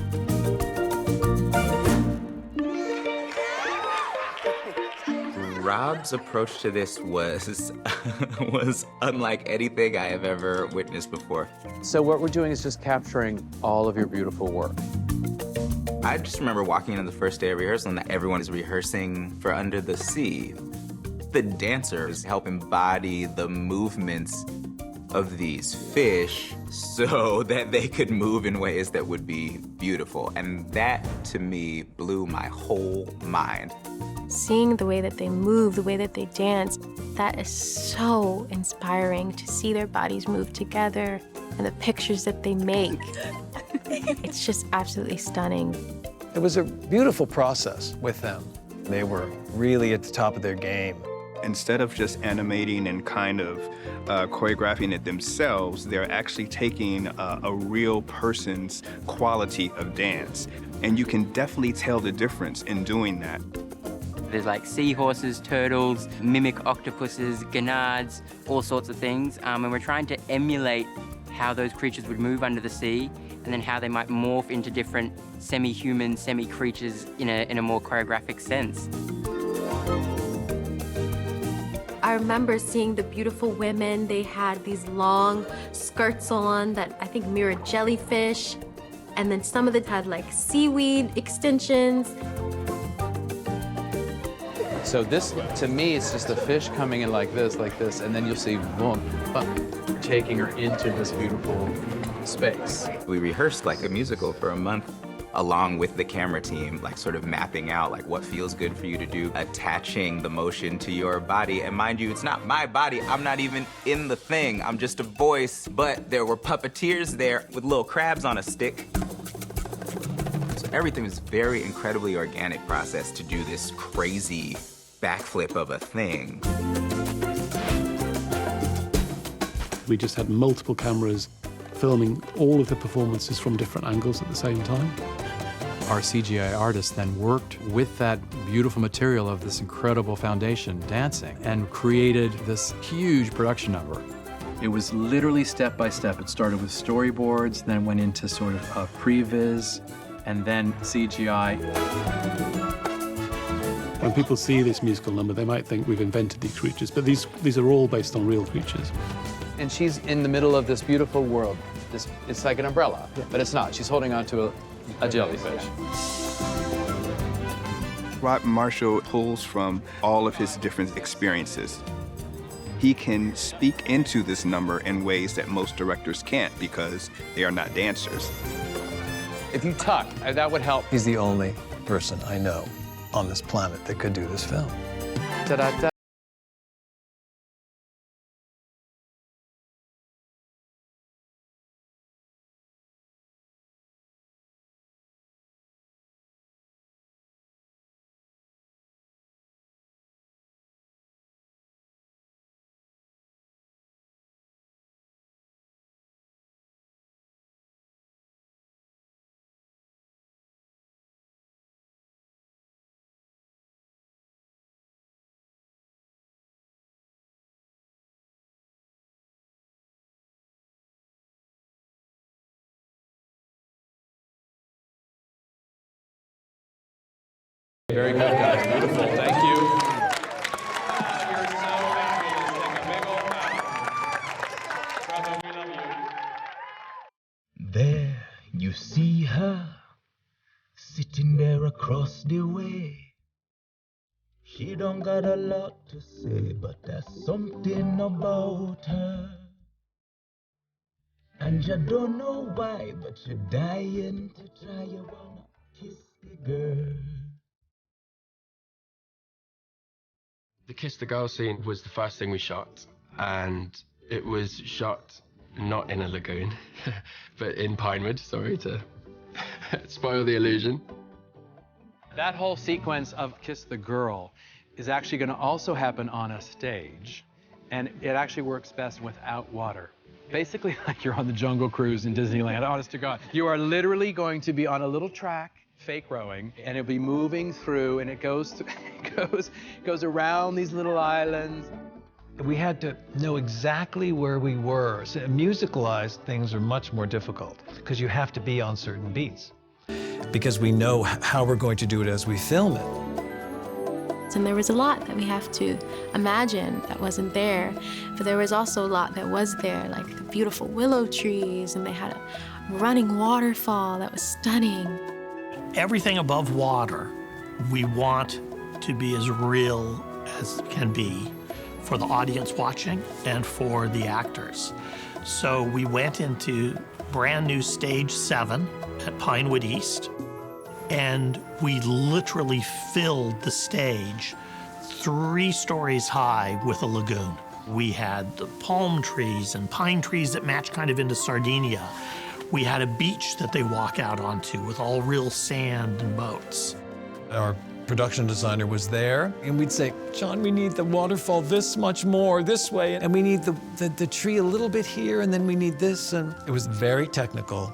Rob's approach to this was unlike anything I have ever witnessed before. So what we're doing is just capturing all of your beautiful work. I just remember walking in the first day of rehearsal and everyone is rehearsing for Under the Sea. The dancers help embody the movements of these fish so that they could move in ways that would be beautiful. And that, to me, blew my whole mind. Seeing the way that they move, the way that they dance, That is so inspiring to see their bodies move together and the pictures that they make. It's just absolutely stunning. It was a beautiful process with them. They were really at the top of their game. Instead of just animating and kind of choreographing it themselves, they're actually taking a real person's quality of dance. And you can definitely tell the difference in doing that. There's like seahorses, turtles, mimic octopuses, gurnards, all sorts of things. And we're trying to emulate how those creatures would move under the sea and then how they might morph into different semi-human, semi-creatures in a more choreographic sense. I remember seeing the beautiful women. They had these long skirts on that I think mirrored jellyfish. And then some of them had like seaweed extensions. So this, to me, it's just the fish coming in like this, and then you'll see, boom, taking her into this beautiful space. We rehearsed like a musical for a month, along with the camera team, like sort of mapping out like what feels good for you to do, attaching the motion to your body. And mind you, it's not my body. I'm not even in the thing. I'm just a voice. But there were puppeteers there with little crabs on a stick. So everything was very incredibly organic process to do this crazy backflip of a thing. We just had multiple cameras filming all of the performances from different angles at the same time. Our CGI artists then worked with that beautiful material of this incredible foundation dancing and created this huge production number. It was literally step by step. It started with storyboards, then went into sort of a previs, and then CGI. When people see this musical number, they might think we've invented these creatures, but these are all based on real creatures. And she's in the middle of this beautiful world. It's like an umbrella, but it's not. She's holding onto a jellyfish. Rob Marshall pulls from all of his different experiences. He can speak into this number in ways that most directors can't because they are not dancers. If you tuck, that would help. He's the only person I know on this planet that could do this film. Ta-da-da. Very good, guys. Beautiful. Thank you. There you see her, sitting there across the way. She don't got a lot to say, but there's something about her. And you don't know why, but you're dying to try. You wanna kiss the girl. The Kiss the Girl scene was the first thing we shot, and it was shot not in a lagoon, but in Pinewood, sorry to spoil the illusion. That whole sequence of Kiss the Girl is actually going to also happen on a stage, and it actually works best without water. Basically like you're on the Jungle Cruise in Disneyland, honest to God. You are literally going to be on a little track, fake rowing, and it'll be moving through, and it goes around these little islands. We had to know exactly where we were. So musicalized things are much more difficult because you have to be on certain beats. Because we know how we're going to do it as we film it. And there was a lot that we have to imagine that wasn't there, but there was also a lot that was there, like the beautiful willow trees, and they had a running waterfall that was stunning. Everything above water, we want to be as real as can be for the audience watching and for the actors. So we went into brand new stage 7 at Pinewood East, and we literally filled the stage 3 stories high with a lagoon. We had the palm trees and pine trees that match kind of into Sardinia. We had a beach that they walk out onto with all real sand and boats. Our production designer was there, and we'd say, John, we need the waterfall this much more this way, and we need the tree a little bit here, and then we need this, and it was very technical.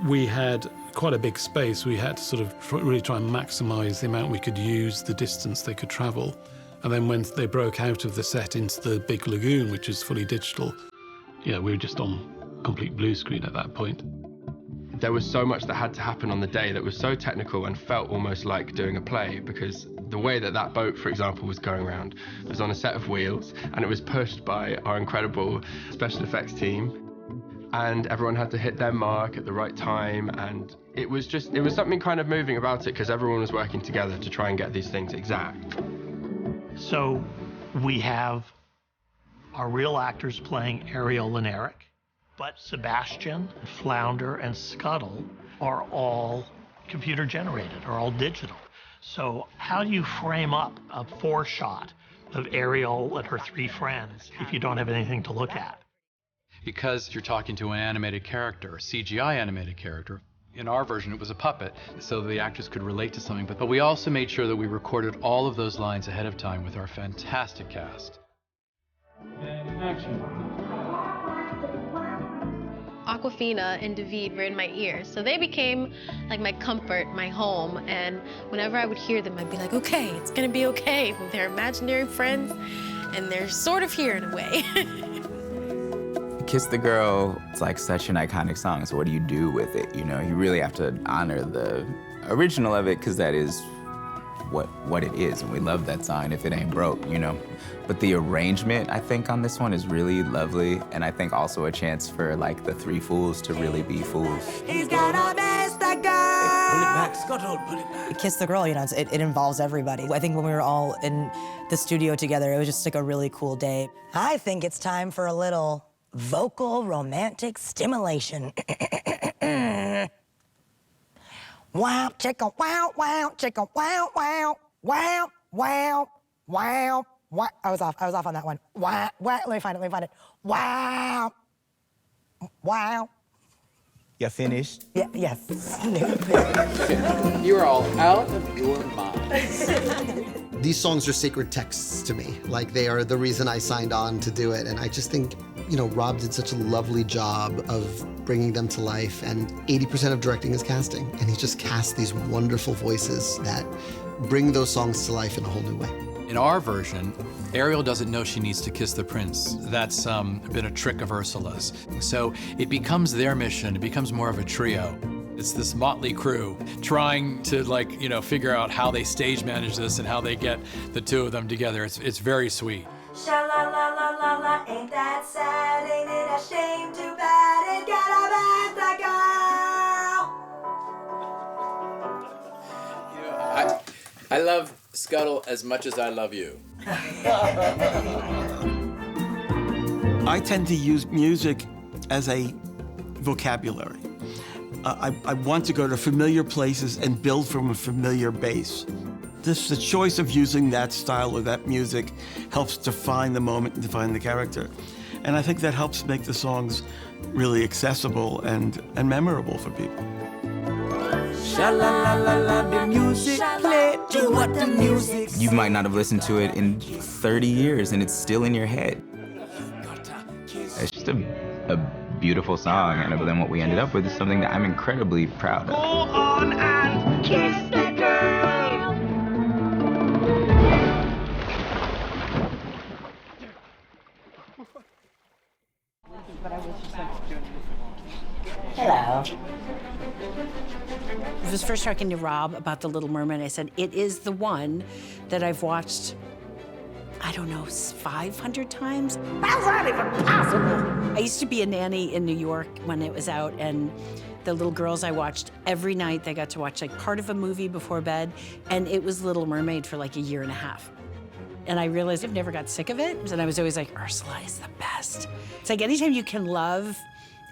We had quite a big space. We had to sort of really try and maximize the amount we could use, the distance they could travel. And then when they broke out of the set into the big lagoon, which is fully digital, yeah, we were just on complete blue screen at that point. There was so much that had to happen on the day that was so technical and felt almost like doing a play, because the way that that boat, for example, was going around was on a set of wheels, and it was pushed by our incredible special effects team, and everyone had to hit their mark at the right time, and it was something kind of moving about it, because everyone was working together to try and get these things exact. So we have our real actors playing Ariel and Eric, but Sebastian, Flounder, and Scuttle are all computer generated, are all digital. So how do you frame up a 4-shot of Ariel and her 3 friends if you don't have anything to look at? Because you're talking to an animated character, a CGI animated character. In our version, it was a puppet, so the actors could relate to something. But we also made sure that we recorded all of those lines ahead of time with our fantastic cast. And action. Aquafina and David were in my ears, so they became like my comfort, my home, and whenever I would hear them, I'd be like, okay, it's gonna be okay. They're imaginary friends, and they're sort of here in a way. Kiss the Girl, it's like such an iconic song, so what do you do with it? You know, you really have to honor the original of it, because that is what it is, and we love that song if it ain't broke, you know? But the arrangement, I think, on this one is really lovely, and I think also a chance for, like, the 3 fools to really be fools. He's gonna miss the girl! Pull it back, Scuttle, pull it back. Kiss the Girl, you know, it involves everybody. I think when we were all in the studio together, it was just like a really cool day. I think it's time for a little vocal romantic stimulation. Wow, chicka, wow, wow, chicka, wow, wow, wow, wow, wow, wow. I was off on that one. Wow, wow, let me find it. Wow, wow. You finished? Yeah, yes. You're all out of your mind. These songs are sacred texts to me. Like, they are the reason I signed on to do it. And I just think, you know, Rob did such a lovely job of bringing them to life. And 80% of directing is casting. And he just cast these wonderful voices that bring those songs to life in a whole new way. In our version, Ariel doesn't know she needs to kiss the prince. That's been a trick of Ursula's. So it becomes their mission. It becomes more of a trio. It's this motley crew trying to, like, you know, figure out how they stage manage this and how they get the 2 of them together. It's very sweet. Sha-la-la-la-la-la, ain't that sad? Ain't it a shame? Too bad it gotta be the girl. I love Scuttle as much as I love you. I tend to use music as a vocabulary. I want to go to familiar places and build from a familiar base. The choice of using that style or that music helps define the moment and define the character. And I think that helps make the songs really accessible and memorable for people. Sha-la-la-la-la, the music play. Do what the music You might not have listened to it in 30 years, and it's still in your head. It's just a beautiful song, and then what we ended up with is something that I'm incredibly proud Go of. on and kiss the girl. Hello. I was first talking to Rob about The Little Mermaid. I said, it is the one that I've watched, I don't know, 500 times. How's that even possible? I used to be a nanny in New York when it was out, and the little girls I watched every night, they got to watch like part of a movie before bed, and it was Little Mermaid for like a year and a half. And I realized I've never got sick of it, and I was always like, Ursula is the best. It's like anytime you can love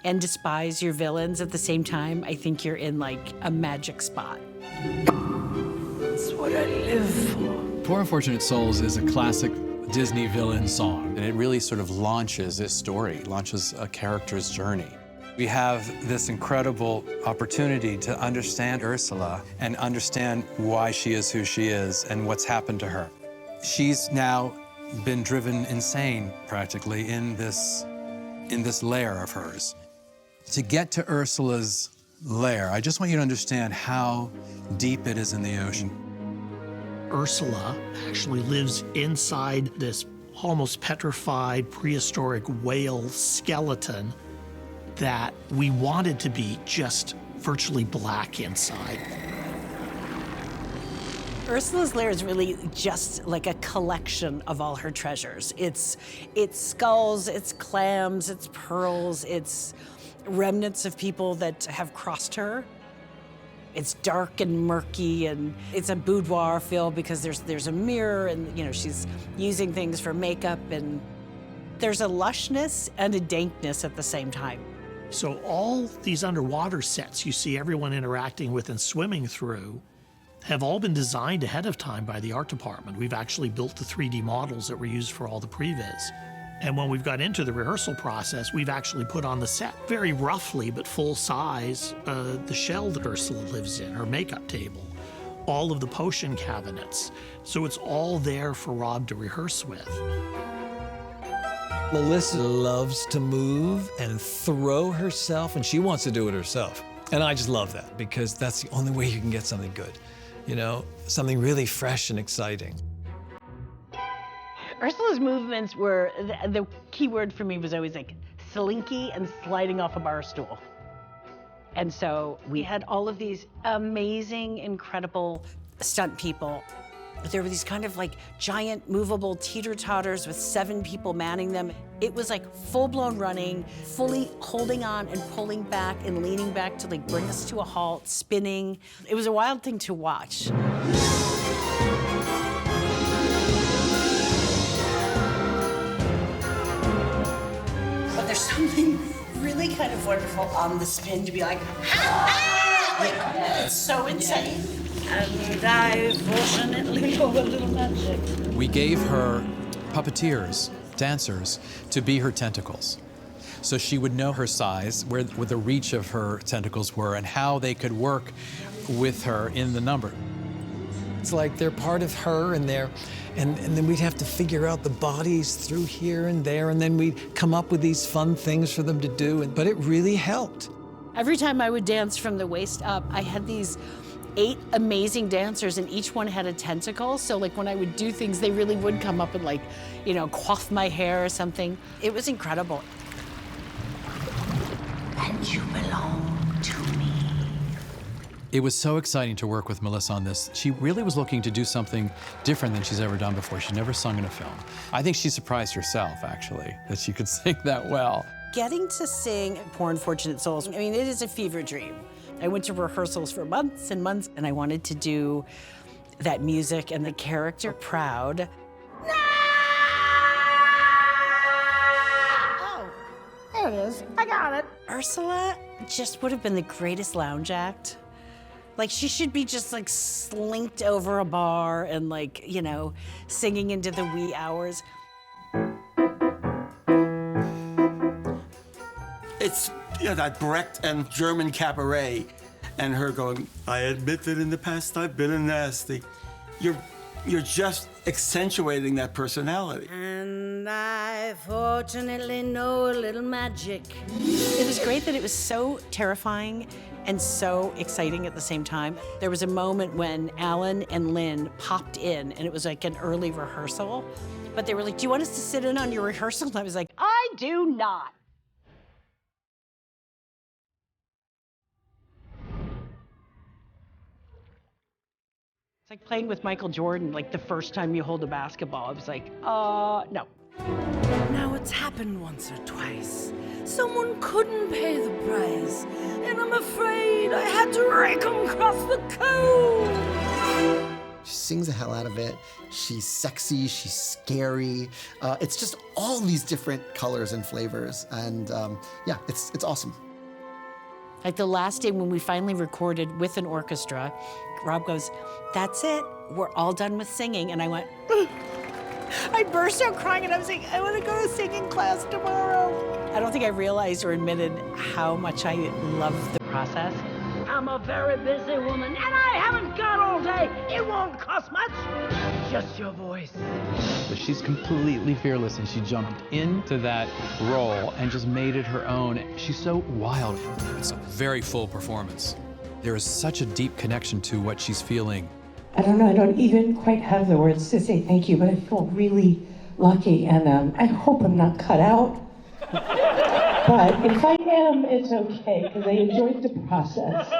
and despise your villains at the same time, I think you're in like a magic spot. That's what I live for. Poor Unfortunate Souls is a classic Disney villain song. And it really sort of launches this story, launches a character's journey. We have this incredible opportunity to understand Ursula and understand why she is who she is and what's happened to her. She's now been driven insane, practically, in this lair of hers. To get to Ursula's lair, I just want you to understand how deep it is in the ocean. Ursula actually lives inside this almost petrified prehistoric whale skeleton that we wanted to be just virtually black inside. Ursula's lair is really just like a collection of all her treasures. It's skulls, it's clams, it's pearls, it's remnants of people that have crossed her. It's dark and murky, and it's a boudoir feel because there's a mirror, and she's using things for makeup, and there's a lushness and a dankness at the same time. So all these underwater sets you see everyone interacting with and swimming through have all been designed ahead of time by the art department. We've actually built the 3D models that were used for all the previs. And when we've got into the rehearsal process, we've actually put on the set, very roughly but full size, the shell that Ursula lives in, her makeup table, all of the potion cabinets. So it's all there for Rob to rehearse with. Melissa loves to move and throw herself, and she wants to do it herself. And I just love that, because that's the only way you can get something good. Something really fresh and exciting. Ursula's movements were, the key word for me was always like slinky and sliding off a bar stool. And so we had all of these amazing, incredible stunt people. There were these kind of like giant movable teeter-totters with 7 people manning them. It was like full-blown running, fully holding on and pulling back and leaning back to like bring us to a halt, spinning. It was a wild thing to watch. But there's something really kind of wonderful on the spin to be like, ah! Like, it's so insane. And I fortunately know a little magic. We gave her puppeteers, dancers, to be her tentacles. So she would know her size, where the reach of her tentacles were, and how they could work with her in the number. It's like they're part of her, and then we'd have to figure out the bodies through here and there, and then we'd come up with these fun things for them to do, but it really helped. Every time I would dance from the waist up, I had these 8 amazing dancers, and each one had a tentacle. So like when I would do things, they really would come up and like, coif my hair or something. It was incredible. And you belong to me. It was so exciting to work with Melissa on this. She really was looking to do something different than she's ever done before. She'd never sung in a film. I think she surprised herself, actually, that she could sing that well. Getting to sing Poor Unfortunate Souls, I mean, it is a fever dream. I went to rehearsals for months and months, and I wanted to do that music and the character proud. Oh, there it is. I got it. Ursula just would have been the greatest lounge act. Like, she should be just like slinked over a bar and like, singing into the wee hours. It's that Brecht and German cabaret, and her going, I admit that in the past I've been a nasty. You're just accentuating that personality. And I fortunately know a little magic. It was great that it was so terrifying and so exciting at the same time. There was a moment when Alan and Lynn popped in, and it was like an early rehearsal, but they were like, do you want us to sit in on your rehearsal? And I was like, I do not. It's like playing with Michael Jordan, like the first time you hold a basketball. I was like, no. Now it's happened once or twice. Someone couldn't pay the price, and I'm afraid I had to rake 'em across the cove. She sings the hell out of it. She's sexy, she's scary. It's just all these different colors and flavors, and yeah, it's awesome. Like the last day when we finally recorded with an orchestra, Rob goes, "That's it, we're all done with singing." And I went, I burst out crying and I was like, I want to go to singing class tomorrow. I don't think I realized or admitted how much I loved the process. I'm a very busy woman, and I haven't got all day. It won't cost much. Just your voice. But she's completely fearless, and she jumped into that role and just made it her own. She's so wild. It's a very full performance. There is such a deep connection to what she's feeling. I don't know, I don't even quite have the words to say thank you, but I feel really lucky, and I hope I'm not cut out. But if I am, it's okay, because I enjoyed the process.